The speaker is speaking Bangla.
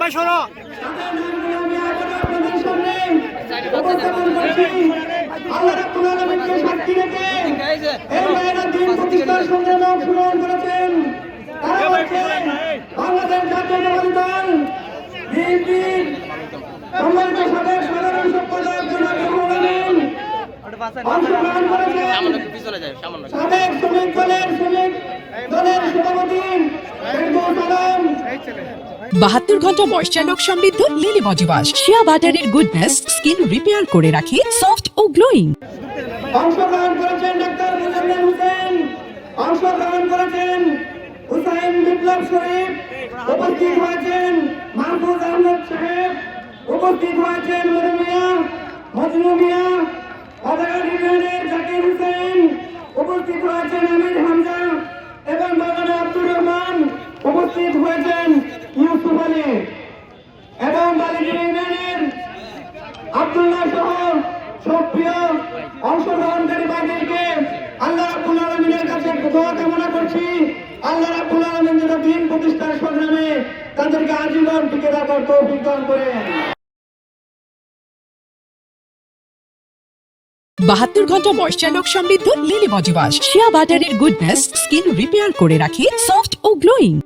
ভাই সরো আল্লাহ রাব্বুল আলামিনকে সাক্ষী রেখে এই ভাইয়েরা দিন প্রতিষ্ঠার সংগ্রামে অংশগ্রহণ করেছেন। তারা হচ্ছে বাংলাদেশ জাতীয়তাবাদী দল বিএনপি সম্মানিত সাধারণ সম্পাদক জনাব রুহুল আমিন অংশগ্রহণ করেছেন। সাবেক দলের সভাপতি ফেরদৌস আলম, 72 ঘন্টা ময়েশ্চার সমৃদ্ধ লিলি বডি ওয়াশ, শিয়া বাটারের গুডনেস স্কিন রিপেয়ার করে রাখে সফট ও গ্লোয়িং। অংশগ্রহণ করেছেন ডাক্তার মুজাম্মেল হোসেন, অংশগ্রহণ করেছেন হুসাইন বিপ্লব শরীফ, উপস্থিত হয়েছেন মাহফুজ আহমদ সাহেব, উপস্থিত হয়েছেন মজনু মিয়া, বাজার ইউনিয়নের জাকির হোসেন, উপস্থিত হয়েছেন আমির হামজা এবং বাগানে আব্দুর রহমান, উপস্থিত হয়েছেন ইউসুফ আলী এবং বালিগিরি ইউনিয়নের আব্দুল্লাহ সহ সক্রিয় অংশগ্রহণকারী ভাইদেরকে আল্লাহ রাব্বুল আলামিনের কাছে দোয়া কামনা করছি। আল্লাহ রাব্বুল আলামিন যেন দিন প্রতিষ্ঠার সংগ্রামে তাদেরকে আজীবন টিকে থাকার তৌফিক দান করেন। 72 ঘন্টা ময়েশ্চার সমৃদ্ধ লিলি বডি ওয়াশ, শিয়া বাটারের গুডনেস স্কিন রিপেয়ার করে রাখে সফট ও গ্লোয়িং।